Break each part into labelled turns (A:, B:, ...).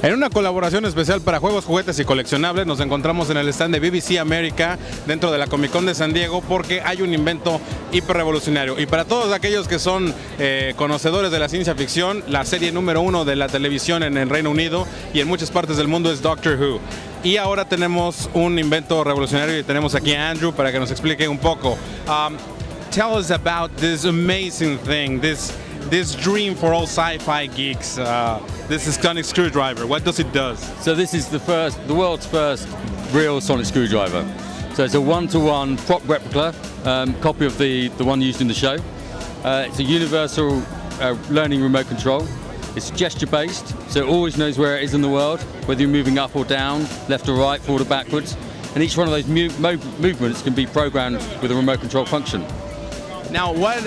A: En una colaboración especial para Juegos, Juguetes y Coleccionables nos encontramos en el stand de BBC América dentro de la Comic Con de San Diego porque hay un invento hiper revolucionario. Y para todos aquellos que son conocedores de la ciencia ficción, la serie número 1 de la televisión en el Reino Unido y en muchas partes del mundo es Doctor Who. Y ahora tenemos un invento revolucionario y tenemos aquí a Andrew para que nos explique un poco. Tell us about this amazing thing, this dream for all sci-fi geeks, this is sonic screwdriver. What does it do?
B: So this is the world's first real sonic screwdriver. So it's a one-to-one prop replica copy of the one used in the show. It's a universal learning remote control. It's gesture-based, so it always knows where it is in the world, whether you're moving up or down, left or right, forward or backwards. And each one of those movements can be programmed with a remote control function.
A: Now, what?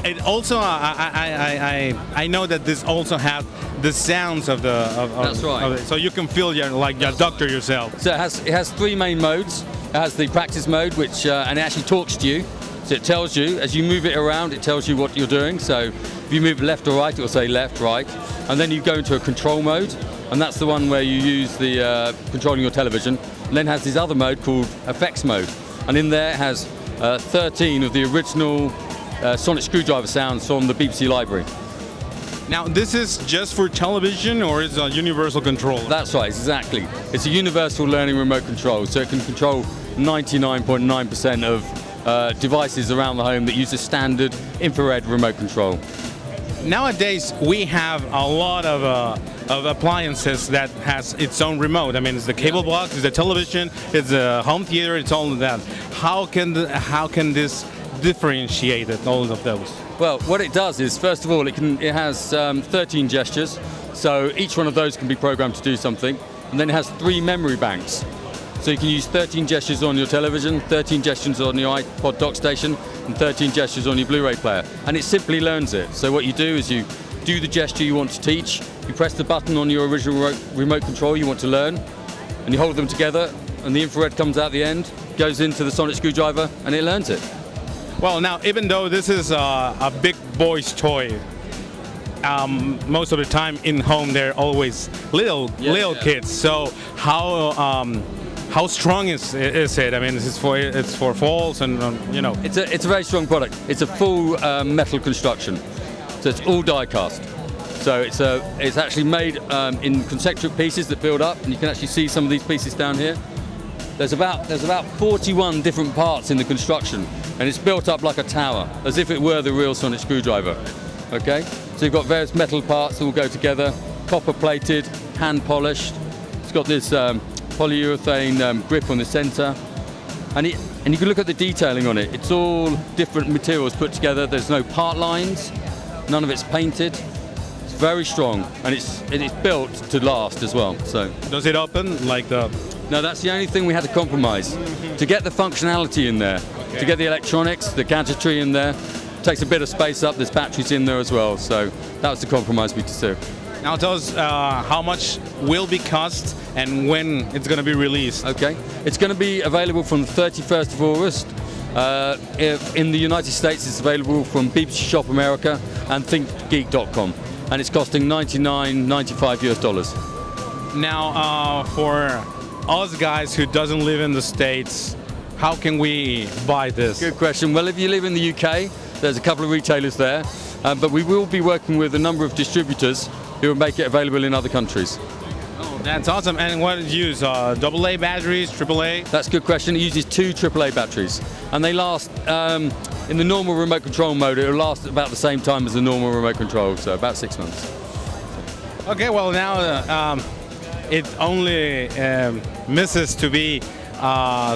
A: It also, I know that this also has the sounds of the.
B: That's right.
A: Of it, so you can feel like a doctor yourself.
B: So it has three main modes. It has the practice mode, which and it actually talks to you. So it tells you as you move it around, it tells you what you're doing. So if you move left or right, it will say left, right, and then you go into a control mode, and that's the one where you use the controlling your television. And then it has this other mode called effects mode, and in there it has 13 of the original sonic screwdriver sounds from the BBC library.
A: Now, this is just for television, or is it a universal control?
B: That's right, exactly. It's a universal learning remote control, so it can control 99.9% of devices around the home that use a standard infrared remote control.
A: Nowadays, we have a lot of appliances that has its own remote. I mean, it's the cable box, it's the television, it's the home theater, it's all of that. How can this differentiate all of those?
B: Well, what it does is, first of all, it has 13 gestures, so each one of those can be programmed to do something, and then it has 3 memory banks. So you can use 13 gestures on your television, 13 gestures on your iPod dock station, and 13 gestures on your Blu-ray player, and it simply learns it. So what you do is you do the gesture you want to teach, you press the button on your original remote control you want to learn, and you hold them together, and the infrared comes out the end, goes into the sonic screwdriver, and it learns it.
A: Well, now, even though this is a big boy's toy, most of the time in home they're always little kids. So how strong is it? I mean, it's for falls and you know.
B: It's a very strong product. It's a full metal construction, so it's all die cast. So it's actually made in concentric pieces that build up, and you can actually see some of these pieces down here. There's about 41 different parts in the construction, and it's built up like a tower, as if it were the real sonic screwdriver. Okay, so you've got various metal parts that all go together, copper plated, hand polished. It's got this polyurethane grip on the center, and you can look at the detailing on it. It's all different materials put together. There's no part lines, none of it's painted. It's very strong, and it's built to last as well. So
A: does it open like the?
B: No, that's the only thing we had to compromise. To get the functionality in there, to get the electronics, the gadgetry in there, takes a bit of space up, there's batteries in there as well, so that was the compromise we took.
A: Now tell us how much will be cost and when it's going to be released.
B: Okay, it's going to be available from the 31st of August. In the United States it's available from BBC Shop America and thinkgeek.com, and it's costing $99.95 US.
A: Now for us guys who doesn't live in the States, how can we buy this?
B: Good question. Well, if you live in the UK, there's a couple of retailers there, but we will be working with a number of distributors who will make it available in other countries.
A: Oh, that's awesome. And what does it use? AA batteries, AAA?
B: That's a good question. It uses 2 AAA batteries, and they last, in the normal remote control mode, it will last about the same time as the normal remote control, so about 6 months.
A: Okay, well now it only misses to be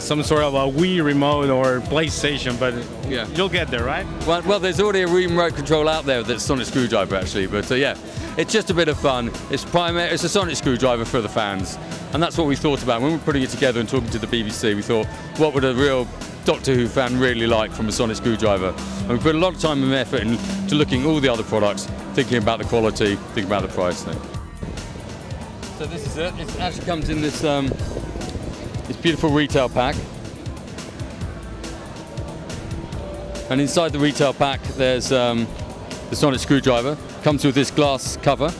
A: some sort of a Wii remote or PlayStation, but yeah, you'll get there, right?
B: Well, there's already a remote control out there that's sonic screwdriver actually, but yeah, it's just a bit of fun. It's a sonic screwdriver for the fans, and that's what we thought about when we were putting it together and talking to the BBC. We thought, what would a real Doctor Who fan really like from a sonic screwdriver? And we put a lot of time and effort into looking at all the other products, thinking about the quality, thinking about the price thing. So this is it. It actually comes in this beautiful retail pack, and inside the retail pack there's the sonic screwdriver. Comes with this glass cover,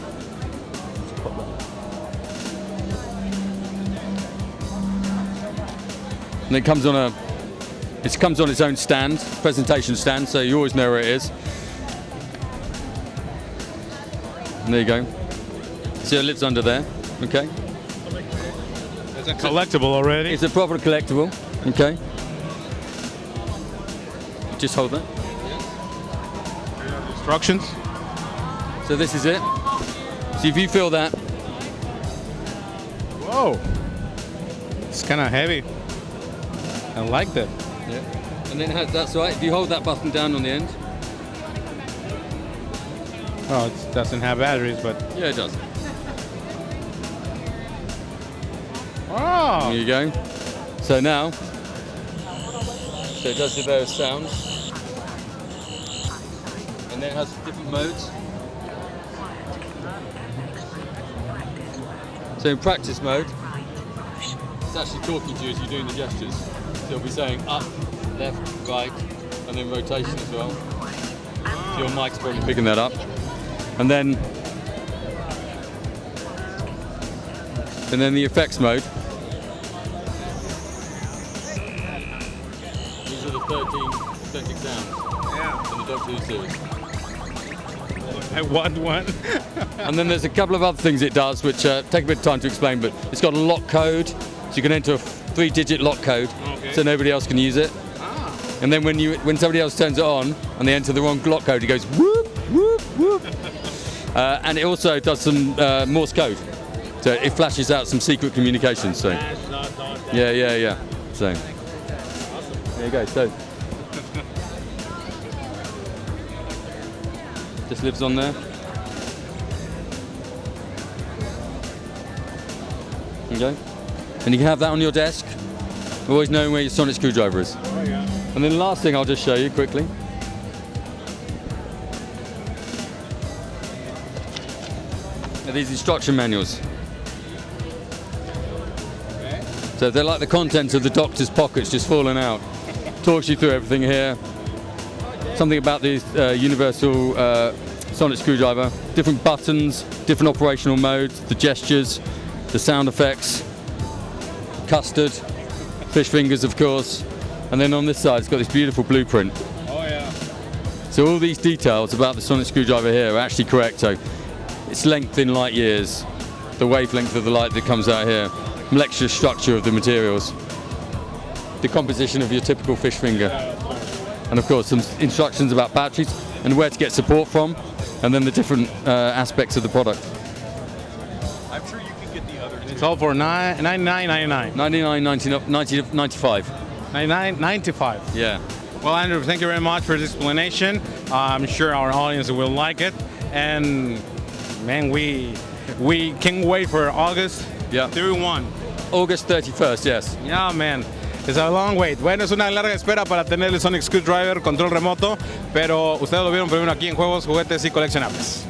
B: and it comes on its own stand, presentation stand, so you always know where it is. And there you go. So it lives under there. Okay.
A: It's a collectible already.
B: It's a proper collectible. Okay. Just hold that.
A: Instructions.
B: So this is it. So if you feel that.
A: Whoa. It's kind of heavy. I like that.
B: Yeah. And then that's right. If you hold that button down on the end.
A: Oh, it doesn't have batteries, but.
B: Yeah, it does.
A: Oh.
B: There you go. So now, so it does the various sounds, and then it has different modes. So in practice mode, it's actually talking to you as you're doing the gestures. So it'll be saying up, left, right, and then rotation as well. So your mic's probably picking that up. And then the effects mode. These are the 13 authentic sounds in the Doctor Who series.
A: I want one.
B: And then there's a couple of other things it does which take a bit of time to explain, but it's got a lock code, so you can enter a 3-digit lock code, so nobody else can use it. And then when somebody else turns it on and they enter the wrong lock code, it goes whoop, whoop, whoop. And it also does some Morse code, so it flashes out some secret communications. So yeah. So there you go. So just lives on there. Okay. And you can have that on your desk, always knowing where your sonic screwdriver is. And then the last thing I'll just show you quickly. Are these instruction manuals. So they're like the contents of the Doctor's pockets just falling out. Talks you through everything here. Something about the universal sonic screwdriver. Different buttons, different operational modes, the gestures, the sound effects, custard, fish fingers of course. And then on this side it's got this beautiful blueprint.
A: Oh yeah.
B: So all these details about the sonic screwdriver here are actually correct. So its length in light years, the wavelength of the light that comes out here, molecular structure of the materials, the composition of your typical fish finger, and of course some instructions about batteries and where to get support from, and then the different aspects of the product.
C: I'm sure you can get the other two.
A: It's all for $99.99.
B: $99.95.
A: $99.95.
B: Yeah.
A: Well, Andrew, thank you very much for this explanation. I'm sure our audience will like it. And man, we can't wait for August 31.
B: August 31st, yes.
A: Yeah, man. It's a long wait. Bueno, es una larga espera para tener el Sonic Screwdriver control remoto, pero ustedes lo vieron primero aquí en Juegos, Juguetes y Coleccionables.